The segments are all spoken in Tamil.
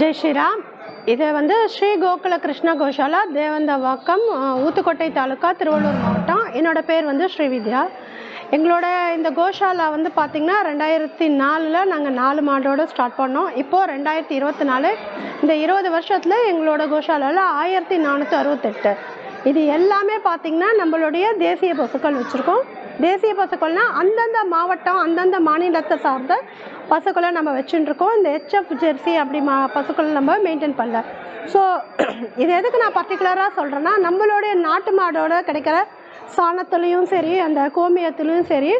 ஜெய் ஸ்ரீராம். இது வந்து ஸ்ரீ கோகுல கிருஷ்ண கோஷாலா, தேவந்தவாக்கம், ஊத்துக்கோட்டை தாலுக்கா, திருவள்ளூர் மாவட்டம். என்னோட பேர் வந்து ஸ்ரீவித்யா. எங்களோட இந்த கோஷாலா வந்து பார்த்திங்கன்னா 2004 நாங்கள் 4 மாடோடு ஸ்டார்ட் பண்ணோம். இப்போது 2024 இந்த 20 வருஷத்தில் எங்களோட கோஷாலாவில் 1468. இது எல்லாமே பார்த்திங்கன்னா நம்மளுடைய தேசிய பசுக்கள் வச்சுருக்கோம். தேசிய பசுக்கள்னால் அந்தந்த மாவட்டம் அந்தந்த மாநிலத்தை சார்ந்த பசுக்களை நம்ம வச்சுட்டுருக்கோம். இந்த ஹெச்எஃப் ஜெர்சி அப்படி பசுக்கள் நம்ம மெயின்டைன் பண்ணல. ஸோ இது எதுக்கு நான் பர்டிகுலராக சொல்கிறேன்னா, நம்மளுடைய நாட்டு மாடோட கிடைக்கிற சாணத்துலேயும் சரி, அந்த கோமியத்துலேயும் சரி,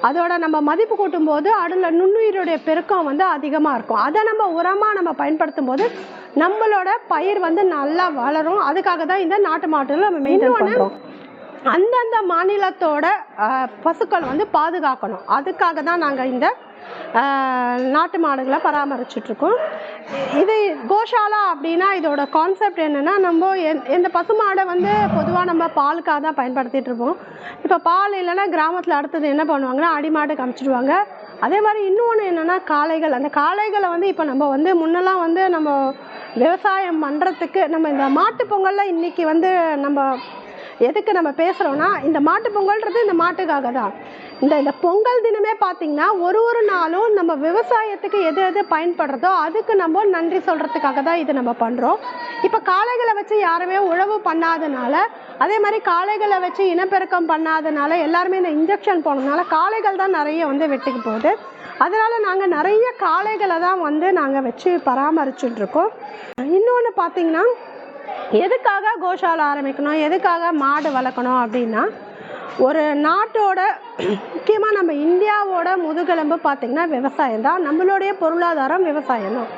அதோட நம்ம மதிப்பு கூட்டும் போது அதில் நுண்ணுயிரோடைய பெருக்கம் வந்து அதிகமாக இருக்கும். அதை நம்ம உரமாக நம்ம பயன்படுத்தும் போது நம்மளோட பயிர் வந்து நல்லா வளரும். அதுக்காக தான் இந்த நாட்டு மாடுகளை நம்ம மெயின்டைன் பண்ணுறோம். அந்தந்த மாநிலத்தோட பசுக்கள் வந்து பாதுகாக்கணும். அதுக்காக தான் நாங்கள் இந்த நாட்டு மாடுகளை பராமரிச்சுட்ருக்கோம். இது கோஷாலா அப்படின்னா இதோட கான்செப்ட் என்னென்னா, நம்ம இந்த பசு மாடை வந்து பொதுவாக நம்ம பாலுக்காக தான் பயன்படுத்திகிட்டு இருப்போம். இப்போ பால் இல்லைன்னா கிராமத்தில் அடுத்தது என்ன பண்ணுவாங்கன்னா அடி மாடு காமிச்சிடுவாங்க. அதே மாதிரி இன்னொன்று என்னென்னா காளைகள். அந்த காளைகளை வந்து இப்போ நம்ம வந்து முன்னெல்லாம் வந்து நம்ம விவசாயம் பண்ணுறதுக்கு நம்ம இந்த மாட்டு பொங்கலில் இன்றைக்கி வந்து நம்ம எதுக்கு நம்ம பேசுகிறோன்னா, இந்த மாட்டு பொங்கல்ன்றது இந்த மாட்டுக்காக தான். இந்த பொங்கல் தினமே பார்த்திங்கன்னா ஒரு நாளும் நம்ம விவசாயத்துக்கு எது எது பயன்படுறதோ அதுக்கு நம்ம நன்றி சொல்கிறதுக்காக தான் இது நம்ம பண்ணுறோம். இப்போ காளைகளை வச்சு யாருமே உழவு பண்ணாதனால, அதே மாதிரி காளைகளை வச்சு இனப்பெருக்கம் பண்ணாதனால, எல்லாருமே இந்த இன்ஜெக்ஷன் போனதுனால காளைகள் தான் நிறைய வந்து வெட்டிக்கு போகுது. அதனால் நாங்கள் நிறைய காளைகளை தான் வந்து நாங்கள் வச்சு பராமரிச்சுட்ருக்கோம். இன்னொன்று பார்த்திங்கன்னா, எதுக்காக கோஷாலா ஆரம்பிக்கணும், எதுக்காக மாடு வளர்க்கணும் அப்படின்னா, ஒரு நாட்டோட முக்கியமாக நம்ம இந்தியாவோட முதுகெலும்பு பார்த்திங்கன்னா விவசாயம் தான். நம்மளுடைய பொருளாதாரம் விவசாயம் தான்.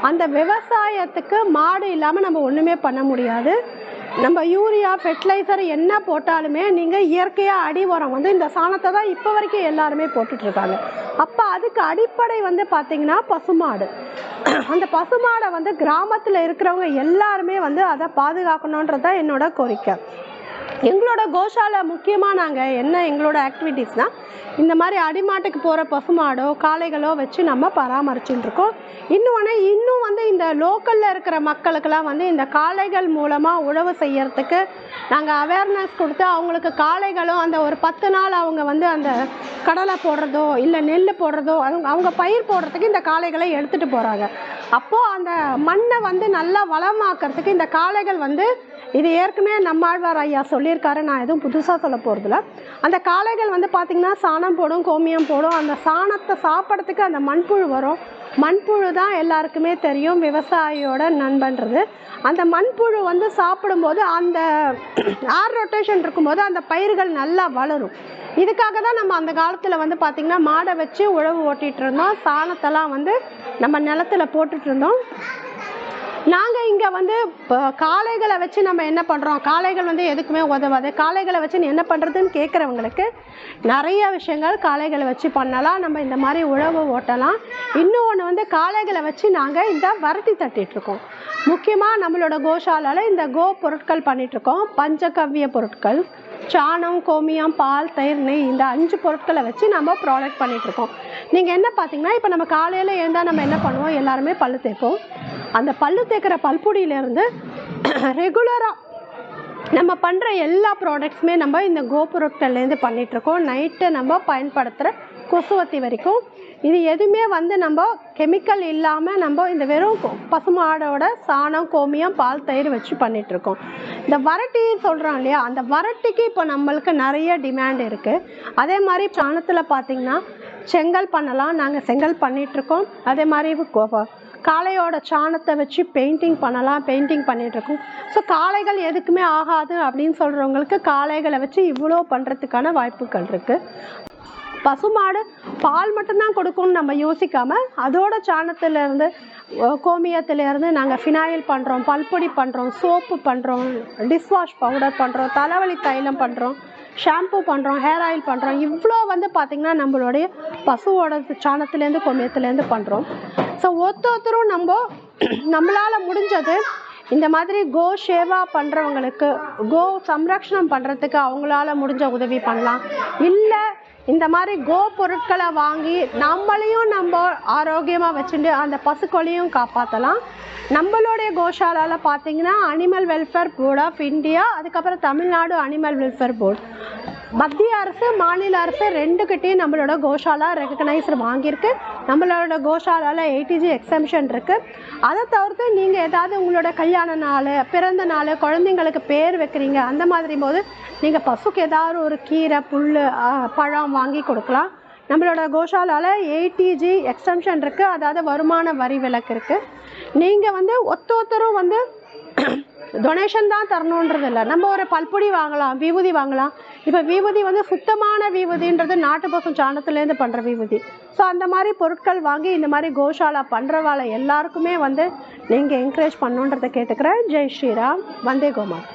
அந்த விவசாயத்துக்கு மாடு இல்லாமல் நம்ம ஒன்றுமே பண்ண முடியாது. நம்ம யூரியா ஃபெர்டிலைசர் என்ன போட்டாலுமே நீங்கள் இயற்கையாக அடி உரம் வந்து இந்த சாணத்தை தான் இப்போ வரைக்கும் எல்லாருமே போட்டுட்ருக்காங்க. அப்போ அதுக்கு அடிப்படை வந்து பார்த்திங்கன்னா பசுமாடு. அந்த பசுமாடை வந்து கிராமத்தில் இருக்கிறவங்க எல்லாருமே வந்து அதை பாதுகாக்கணுன்றது தான் என்னோட கோரிக்கை. எங்களோட கோஷாலா முக்கியமாக நாங்கள் என்ன எங்களோட ஆக்டிவிட்டீஸ்னால், இந்த மாதிரி அடிமாட்டுக்கு போகிற பசுமாடோ காளைகளோ வச்சு நம்ம பராமரிச்சுட்டுருக்கோம். இன்னும் வந்து இந்த லோக்கலில் இருக்கிற மக்களுக்கெல்லாம் வந்து இந்த காளைகள் மூலமாக உழவு செய்யறதுக்கு நாங்கள் அவேர்னஸ் கொடுத்து, அவங்களுக்கு காளைகளும் அந்த ஒரு 10 நாள் அவங்க வந்து அந்த கடலை போடுறதோ இல்லை நெல் போடுறதோ அவங்க பயிர் போடுறதுக்கு இந்த காளைகளை எடுத்துகிட்டு போகிறாங்க. அப்போது அந்த மண்ணை வந்து நல்லா வளமாக்கிறதுக்கு இந்த காளைகள் வந்து, இது ஏற்கனவே நம்மாழ்வார் ஐயா சொல்லியிருக்காரு, நான் எதுவும் புதுசாக சொல்ல போகிறதில்ல. அந்த காளைகள் வந்து பார்த்திங்கன்னா சாணம் போடும், கோமியம் போடும். அந்த சாணத்தை சாப்பிட்றதுக்கு அந்த மண்புழு வரும். மண்புழு தான் எல்லாருக்குமே தெரியும் விவசாயியோட நண்பன்றது. அந்த மண்புழு வந்து சாப்பிடும்போது அந்த ஏர் ரொட்டேஷன் இருக்கும்போது அந்த பயிர்கள் நல்லா வளரும். இதுக்காக தான் நம்ம அந்த காலத்தில் வந்து பார்த்திங்கன்னா மாடை வச்சு உழவு ஓட்டிகிட்டு இருந்தோம். சாணத்தெல்லாம் வந்து நம்ம நிலத்தில் போட்டுட்டு இருந்தோம். நாங்கள் இங்கே வந்து இப்போ காளைகளை வச்சு நம்ம என்ன பண்ணுறோம், காளைகள் வந்து எதுக்குமே உதவாது, காளைகளை வச்சு நீ என்ன பண்ணுறதுன்னு கேட்குறவங்களுக்கு நிறைய விஷயங்கள் காளைகளை வச்சு பண்ணலாம். நம்ம இந்த மாதிரி உழவு ஓட்டலாம். இன்னொன்று வந்து காளைகளை வச்சு நாங்கள் இந்த வரட்டி தட்டிகிட்ருக்கோம். முக்கியமாக நம்மளோட கோஷாலாவில் இந்த கோ பொருட்கள் பண்ணிகிட்ருக்கோம். பஞ்சகவ்ய பொருட்கள், சாணம், கோமியம், பால், தயிர், நெய், இந்த 5 பொருட்களை வச்சு நம்ம ப்ராடக்ட் பண்ணிகிட்ருக்கோம். நீங்கள் என்ன பார்த்தீங்கன்னா, இப்போ நம்ம காலையில் எழுந்தால் நம்ம என்ன பண்ணுவோம், எல்லாருமே பல்லு தேய்ப்போம். அந்த பல்லு தேய்க்கிற பல்பொடியிலேருந்து ரெகுலராக நம்ம பண்ணுற எல்லா ப்ராடக்ட்ஸுமே நம்ம இந்த கோ பொருட்கள்லேருந்து பண்ணிகிட்ருக்கோம். நைட்டு நம்ம பயன்படுத்துகிற கொசுவத்தி வரைக்கும் இது எதுவுமே வந்து நம்ம கெமிக்கல் இல்லாமல் நம்ம இந்த வெறும் பசுமாடோட சாணம், கோமியம், பால், தயிர் வச்சு பண்ணிகிட்ருக்கோம். இந்த வரட்டி சொல்கிறோம் இல்லையா, அந்த வரட்டிக்கு இப்போ நம்மளுக்கு நிறைய டிமாண்ட் இருக்குது. அதே மாதிரி சாணத்தில் பார்த்திங்கன்னா செங்கல் பண்ணலாம். நாங்கள் செங்கல் பண்ணிகிட்ருக்கோம். அதே மாதிரி காளையோட சாணத்தை வச்சு பெயிண்டிங் பண்ணலாம், பெயிண்டிங் பண்ணிகிட்ருக்கோம். ஸோ காளைகள் எதுக்குமே ஆகாது அப்படின்னு சொல்கிறவங்களுக்கு காளைகளை வச்சு இவ்வளோ பண்ணுறதுக்கான வாய்ப்புகள் இருக்குது. பசுமாடு பால் மட்டும்தான் கொடுக்கும்னு நம்ம யோசிக்காமல் அதோட சாணத்துலேருந்து, கோமியத்துலேருந்து நாங்கள் ஃபினாயில் பண்ணுறோம், பல்பொடி பண்ணுறோம், சோப்பு பண்ணுறோம், டிஷ்வாஷ் பவுடர் பண்ணுறோம், தலைவலி தைலம் பண்ணுறோம், ஷாம்பு பண்ணுறோம், ஹேர் ஆயில் பண்ணுறோம். இவ்வளோ வந்து பார்த்திங்கன்னா நம்மளுடைய பசுவோட சாணத்துலேருந்து கோமியத்துலேருந்து பண்ணுறோம். ஸோ ஒருத்தரும் நம்மளால் முடிஞ்சது இந்த மாதிரி கோ சேவா பண்ணுறவங்களுக்கு, கோ சம்ரக்ஷணம் பண்ணுறதுக்கு அவங்களால முடிஞ்ச உதவி பண்ணலாம். இல்லை இந்த மாதிரி கோ பொருட்களை வாங்கி நம்மளையும் நம்ம ஆரோக்கியமாக வச்சுட்டு அந்த பசுக்கொலையும் காப்பாற்றலாம். நம்மளுடைய கோஷாலாவில் பார்த்தீங்கன்னா animal welfare board of India, அதுக்கப்புறம் தமிழ்நாடு அனிமல் வெல்ஃபேர் போர்டு, மத்திய அரசு மாநில அரசு ரெண்டுக்கிட்டையும் நம்மளோட கோஷாலா ரெகக்னைஸ்டு வாங்கியிருக்கு. நம்மளோட கோஷாலாவில் ATG எக்ஸம்ஷன் இருக்குது. அதை தவிர்த்து நீங்கள் ஏதாவது உங்களோட கல்யாண நாள், பிறந்த நாள், குழந்தைங்களுக்கு பேர் வைக்கிறீங்க, அந்த மாதிரி போது நீங்கள் பசுக்கு ஏதாவது ஒரு கீரை, புல், பழம் வாங்கி கொடுக்கலாம். நம்மளோட கோஷாலாவில் ATG எக்ஸம்ஷன் இருக்குது, அதாவது வருமான வரி விலக்கு இருக்குது. நீங்கள் வந்து ஒருத்தரும் வந்து டொனேஷன் தான் தரணுன்றது இல்லை. நம்ம ஒரு பல்பொடி வாங்கலாம், விபூதி வாங்கலாம். இப்போ விபூதி வந்து சுத்தமான விபூதின்றது நாட்டு பசு சாணத்துலேருந்து பண்ணுற விபூதி. ஸோ அந்த மாதிரி பொருட்கள் வாங்கி இந்த மாதிரி கோஷாலா பண்ணுறவாளை எல்லாருக்குமே வந்து நீங்கள் என்கரேஜ் பண்ணுன்றதை கேட்டுக்கிறேன். ஜெய் ஸ்ரீராம், வந்தே கோமாதா.